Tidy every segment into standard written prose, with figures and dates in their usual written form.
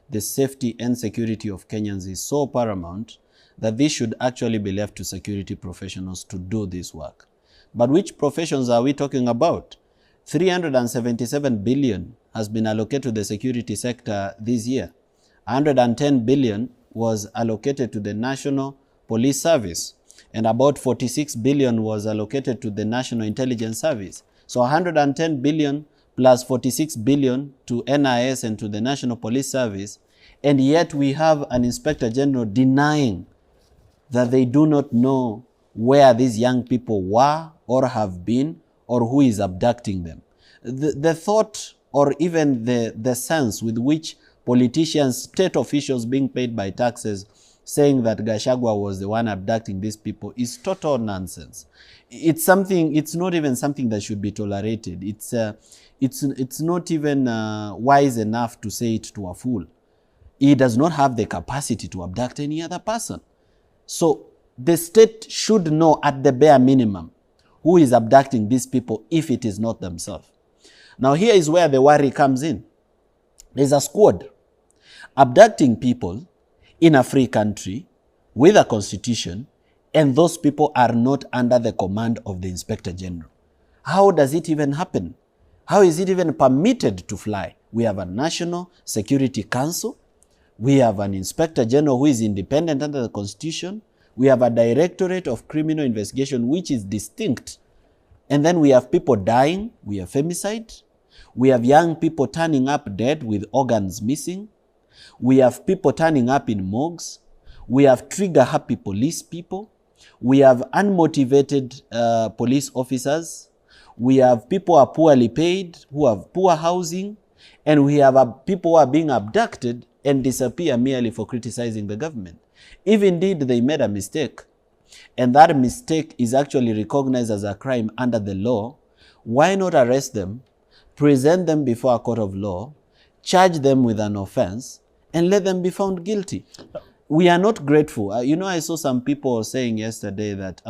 the safety and security of Kenyans is so paramount that this should actually be left to security professionals to do this work. But which professions are we talking about? 377 billion has been allocated to the security sector this year. 110 billion was allocated to the National Police Service, and about 46 billion was allocated to the National Intelligence Service. So 110 billion plus 46 billion to NIS and to the National Police Service, and yet we have an Inspector General denying that they do not know where these young people were or have been or who is abducting them. The thought or even the sense with which politicians, state officials being paid by taxes, saying that Gachagua was the one abducting these people is total nonsense. It's not even something that should be tolerated. It's not even wise enough to say it to a fool. He does not have the capacity to abduct any other person. So the state should know at the bare minimum who is abducting these people if it is not themselves. Now here is where the worry comes in. There's a squad abducting people in a free country with a constitution, and those people are not under the command of the Inspector General. How does it even happen? How is it even permitted to fly? We have a National Security Council. We have an Inspector General who is independent under the Constitution. We have a Directorate of Criminal Investigation which is distinct. And then we have people dying. We have femicide. We have young people turning up dead with organs missing. We have people turning up in morgues. We have trigger-happy police people. We have unmotivated police officers. We have people who are poorly paid, who have poor housing. And we have people who are being abducted and disappear merely for criticizing the government. If indeed they made a mistake, and that mistake is actually recognized as a crime under the law, why not arrest them, present them before a court of law, charge them with an offense, and let them be found guilty? We are not grateful. I saw some people saying yesterday that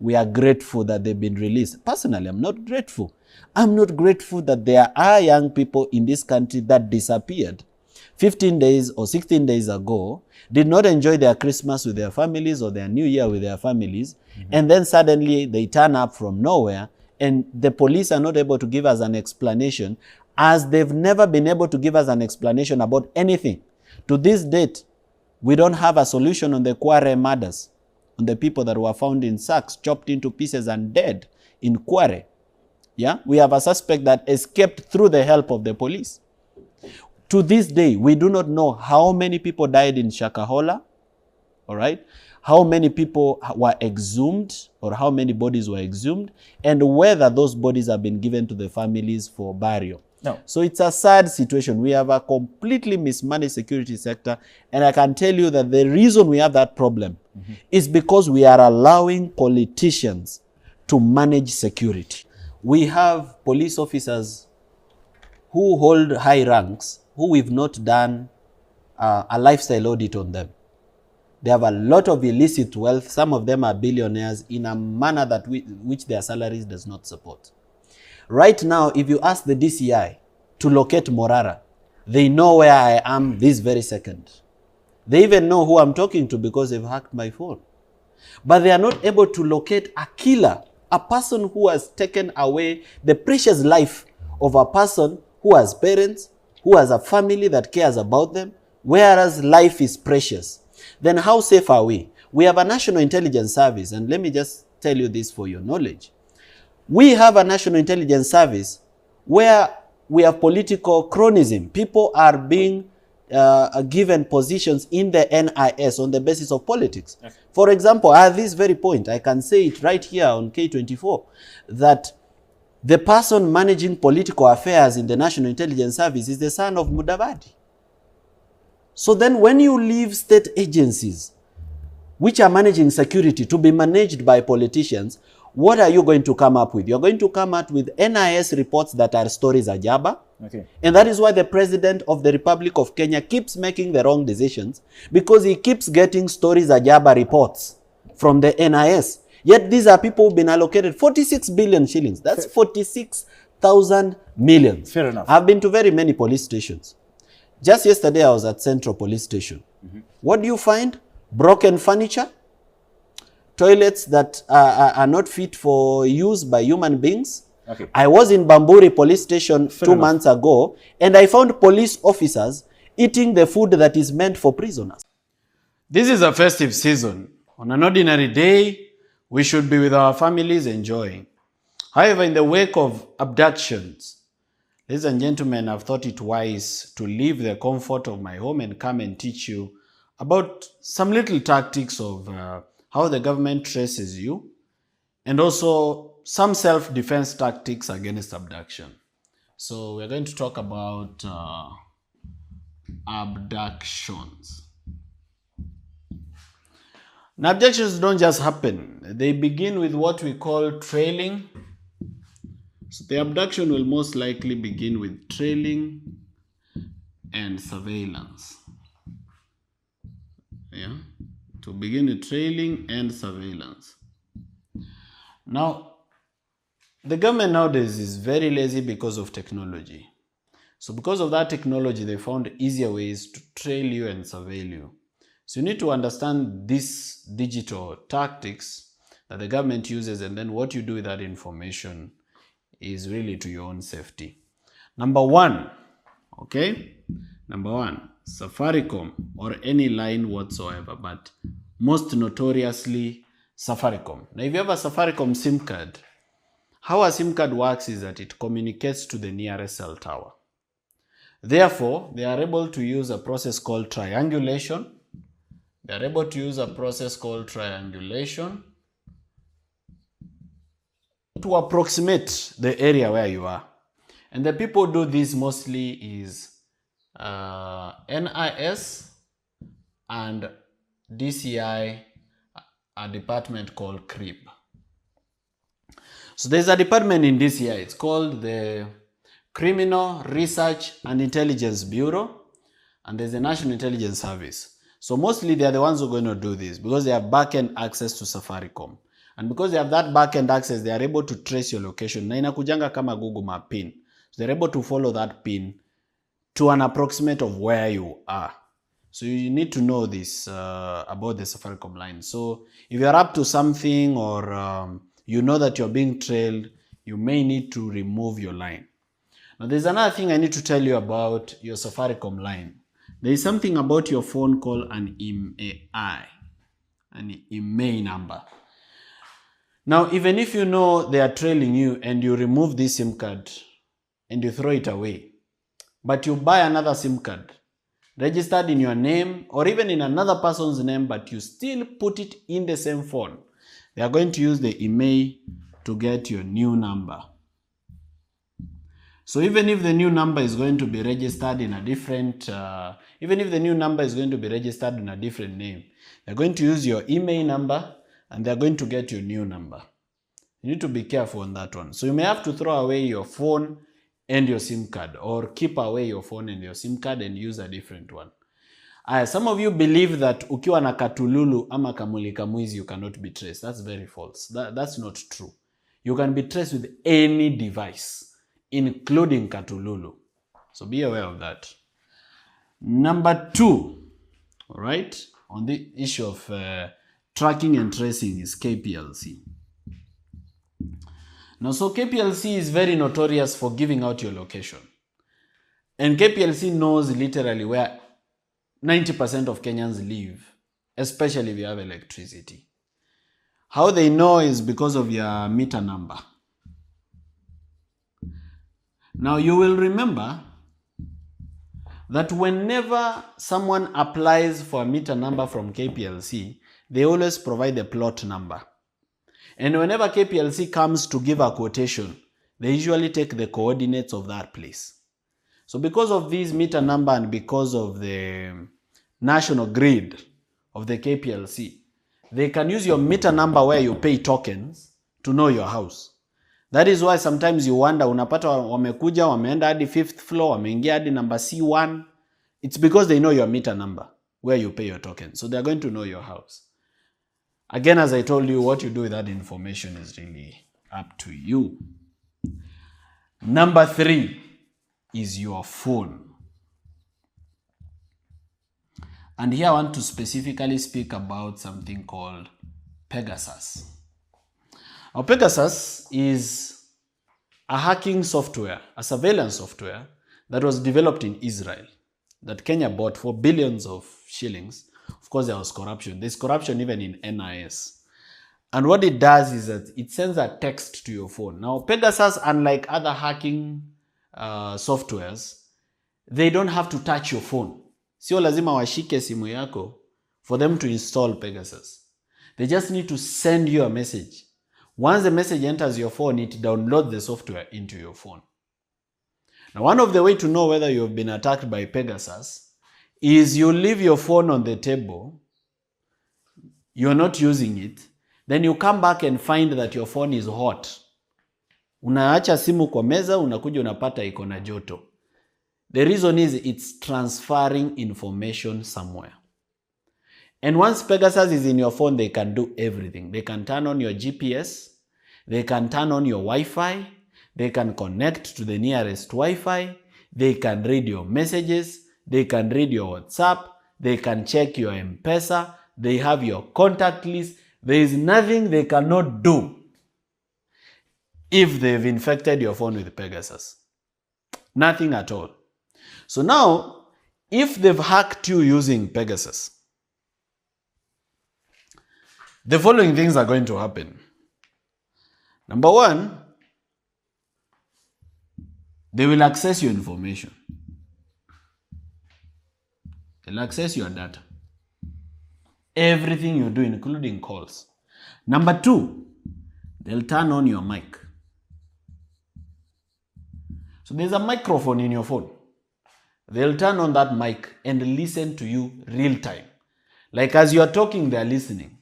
we are grateful that they've been released. Personally, I'm not grateful. I'm not grateful that there are young people in this country that disappeared 15 days or 16 days ago, did not enjoy their Christmas with their families or their New Year with their families, and then suddenly they turn up from nowhere, and the police are not able to give us an explanation, as they've never been able to give us an explanation about anything. To this date, we don't have a solution on the Kware murders, on the people that were found in sacks, chopped into pieces and dead in Kware. Yeah, we have a suspect that escaped through the help of the police. To this day, we do not know how many people died in Shakahola, all right? How many people were exhumed, or how many bodies were exhumed, and whether those bodies have been given to the families for burial. No. So it's a sad situation. We have a completely mismanaged security sector, and I can tell you that the reason we have that problem is because we are allowing politicians to manage security. We have police officers who hold high ranks who we've not done a lifestyle audit on them. They have a lot of illicit wealth. Some of them are billionaires in a manner that which their salaries does not support. Right now, if you ask the DCI to locate Morara, they know where I am this very second. They even know who I'm talking to because they've hacked my phone. But they are not able to locate a killer, a person who has taken away the precious life of a person who has parents, who has a family that cares about them, whereas life is precious. Then how safe are we? We have a National Intelligence Service, and let me just tell you this for your knowledge. We have a National Intelligence Service where we have political cronyism. People are being given positions in the NIS on the basis of politics. Okay. For example, at this very point, I can say it right here on K24, that the person managing political affairs in the National Intelligence Service is the son of Mudavadi. So then when you leave state agencies which are managing security to be managed by politicians, what are you going to come up with? You're going to come up with NIS reports that are stories ajaba. Okay. And that is why the President of the Republic of Kenya keeps making the wrong decisions, because he keeps getting stories ajaba reports from the NIS. Yet these are people who've been allocated 46 billion shillings. That's 46,000 million. Fair enough. I've been to very many police stations. Just yesterday I was at Central Police Station. What do you find? Broken furniture, toilets that are not fit for use by human beings. Okay. I was in Bamburi Police Station 2 months ago, and I found police officers eating the food that is meant for prisoners. This is a festive season. On an ordinary day, we should be with our families enjoying. However, in the wake of abductions, ladies and gentlemen, I've thought it wise to leave the comfort of my home and come and teach you about some little tactics of how the government traces you, and also some self-defense tactics against abduction. So we're going to talk about abductions. Now, abductions don't just happen. They begin with what we call trailing. So the abduction will most likely begin with trailing and surveillance. Yeah, to begin with trailing and surveillance. Now, the government nowadays is very lazy because of technology. So because of that technology, they found easier ways to trail you and surveil you. So you need to understand these digital tactics that the government uses, and then what you do with that information is really to your own safety. Number one, Safaricom or any line whatsoever, but most notoriously Safaricom. Now, if you have a Safaricom SIM card, how a SIM card works is that it communicates to the nearest cell tower. Therefore, they are able to use a process called triangulation. They are able to use a process called triangulation to approximate the area where you are. And the people do this mostly is NIS and DCI, a department called CRIB. So there's a department in DCI, it's called the Criminal Research and Intelligence Bureau, and there's the National Intelligence Service. So mostly they are the ones who are going to do this because they have back-end access to Safaricom. And because they have that back-end access, they are able to trace your location. Na inakujanga kama Google Map pin. So they're able to follow that pin to an approximate of where you are. So you need to know this about the Safaricom line. So if you're up to something or you know that you're being trailed, you may need to remove your line. Now there's another thing I need to tell you about your Safaricom line. There is something about your phone called an IMEI, an IMEI number. Now, even if you know they are trailing you and you remove this SIM card and you throw it away, but you buy another SIM card registered in your name or even in another person's name, but you still put it in the same phone, they are going to use the IMEI to get your new number. So even if the new number is going to be registered in a different, name, they're going to use your IMEI number and they're going to get your new number. You need to be careful on that one. So you may have to throw away your phone and your SIM card, or keep away your phone and your SIM card and use a different one. Some of you believe that ukiwa na katululu ama kamulika mwizi you cannot be traced. That's very false. That's not true. You can be traced with any device, including katululu. So be aware of that. Number two, all right, on the issue of tracking and tracing is KPLC. Now, so KPLC is very notorious for giving out your location. And KPLC knows literally where 90% of Kenyans live, especially if you have electricity. How they know is because of your meter number. Now, you will remember that whenever someone applies for a meter number from KPLC, they always provide the plot number. And whenever KPLC comes to give a quotation, they usually take the coordinates of that place. So because of this meter number and because of the national grid of the KPLC, they can use your meter number where you pay tokens to know your house. That is why sometimes you wonder, unapata wamekuja, wameenda hadi 5th floor, wameingia hadi number C1. It's because they know your meter number where you pay your token. So they're going to know your house. Again, as I told you, what you do with that information is really up to you. Number 3 is your phone. And here I want to specifically speak about something called Pegasus. Now, Pegasus is a hacking software, a surveillance software that was developed in Israel that Kenya bought for billions of shillings. Of course, there was corruption. There's corruption even in NIS. And what it does is that it sends a text to your phone. Now, Pegasus, unlike other hacking softwares, they don't have to touch your phone. Sio lazima washike simu yako for them to install Pegasus. They just need to send you a message. Once the message enters your phone, it downloads the software into your phone. Now, one of the ways to know whether you have been attacked by Pegasus is you leave your phone on the table, you're not using it, then you come back and find that your phone is hot. Unaacha simu kwa meza, unakuja unapata iko na joto. The reason is it's transferring information somewhere. And once Pegasus is in your phone, they can do everything. They can turn on your GPS, they can turn on your Wi-Fi, they can connect to the nearest Wi-Fi, they can read your messages, they can read your WhatsApp, they can check your M-Pesa, they have your contact list. There is nothing they cannot do if they've infected your phone with Pegasus. Nothing at all. So now, if they've hacked you using Pegasus, the following things are going to happen. Number one, they will access your information. They'll access your data. Everything you do, including calls. Number two, they'll turn on your mic. So there's a microphone in your phone. They'll turn on that mic and listen to you real time. Like as you're talking, they're listening.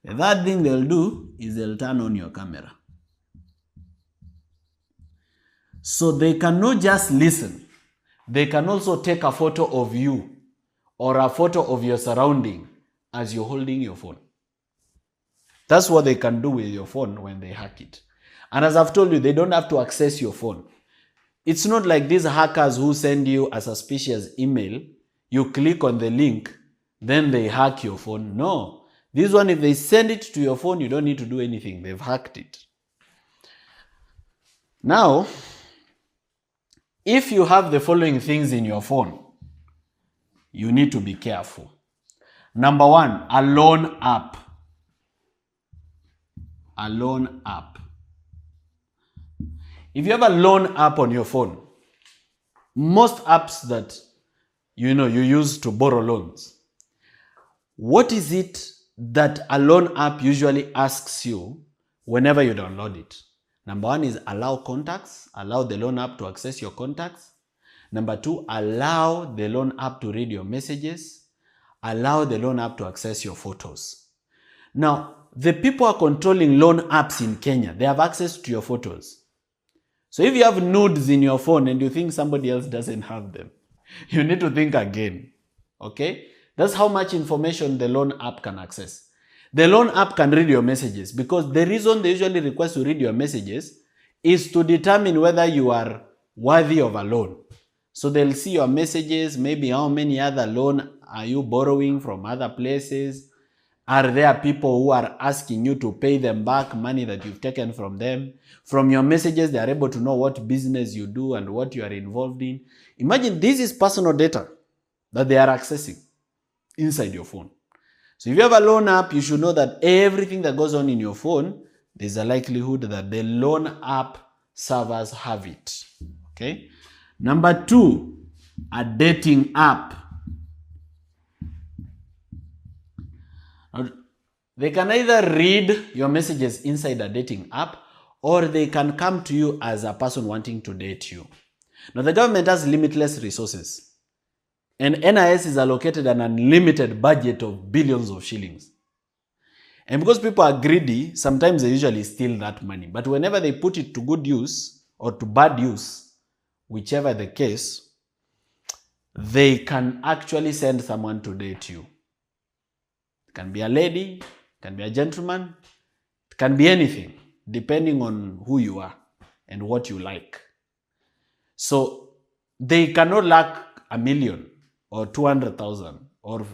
The third thing they'll do is they'll turn on your camera. So they cannot just listen. They can also take a photo of you or a photo of your surrounding as you're holding your phone. That's what they can do with your phone when they hack it. And as I've told you, they don't have to access your phone. It's not like these hackers who send you a suspicious email, you click on the link, then they hack your phone. No. This one, if they send it to your phone, you don't need to do anything. They've hacked it. Now, if you have the following things in your phone, you need to be careful. Number one, a loan app. A loan app. If you have a loan app on your phone, most apps that you use to borrow loans, what is it that a loan app usually asks you whenever you download it? Number one is allow contacts, allow the loan app to access your contacts. Number two, allow the loan app to read your messages, allow the loan app to access your photos. Now, the people who are controlling loan apps in Kenya, they have access to your photos. So if you have nudes in your phone and you think somebody else doesn't have them, you need to think again, okay? That's how much information the loan app can access. The loan app can read your messages because the reason they usually request to read your messages is to determine whether you are worthy of a loan. So they'll see your messages, maybe how many other loan are you borrowing from other places? Are there people who are asking you to pay them back money that you've taken from them? From your messages, they are able to know what business you do and what you are involved in. Imagine this is personal data that they are accessing inside your phone. So if you have a loan app, you should know that everything that goes on in your phone, there's a likelihood that the loan app servers have it. Okay? Number two, a dating app. They can either read your messages inside a dating app or they can come to you as a person wanting to date you. Now, the government has limitless resources and NIS is allocated an unlimited budget of billions of shillings. And because people are greedy, sometimes they usually steal that money. But whenever they put it to good use or to bad use, whichever the case, they can actually send someone to date you. It can be a lady, it can be a gentleman, it can be anything, depending on who you are and what you like. So they cannot lack $1 million or 200,000 or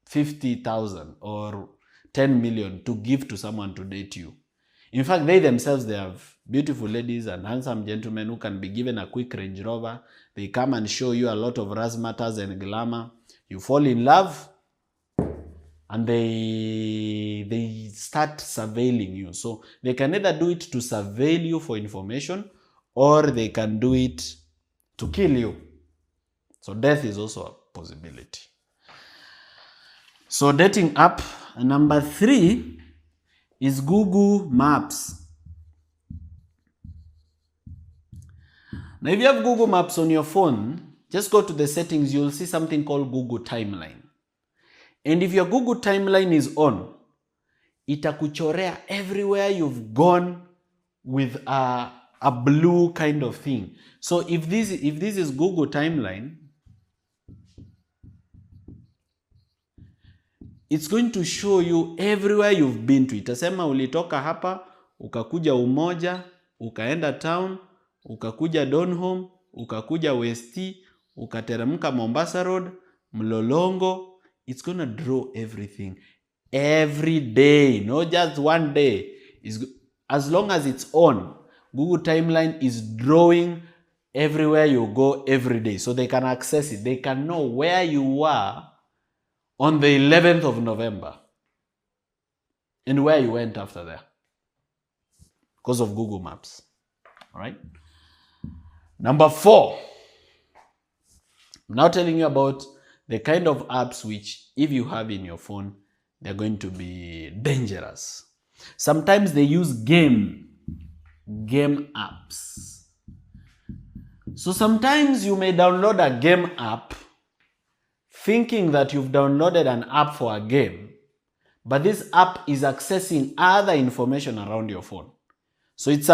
50,000 or 10 million to give to someone to date you. In fact, they themselves, they have beautiful ladies and handsome gentlemen who can be given a quick Range Rover. They come and show you a lot of razzmatazz and glamour. You fall in love and they start surveilling you. So they can either do it to surveil you for information, or they can do it to kill you. So death is also a possibility. So dating app number 3 is Google Maps. Now, if you have Google Maps on your phone, just go to the settings, you'll see something called Google Timeline. And if your Google Timeline is on, itakuchorea everywhere you've gone with a blue kind of thing. So if this is Google Timeline, it's going to show you everywhere you've been to. Itasema ulitoka hapa, ukakuja Umoja, ukaenda town, ukakuja Donholm, ukakuja West, ukateremka Mombasa Road, Mlolongo. It's going to draw everything every day, not just one day. As long as it's on, Google Timeline is drawing everywhere you go every day. So they can access it. They can know where you were on the 11th of November and where you went after that because of Google Maps. All right. Number 4. I'm now telling you about the kind of apps which, if you have in your phone, they're going to be dangerous. Sometimes they use game apps. So sometimes you may download a game app thinking that you've downloaded an app for a game, but this app is accessing other information around your phone. So it's a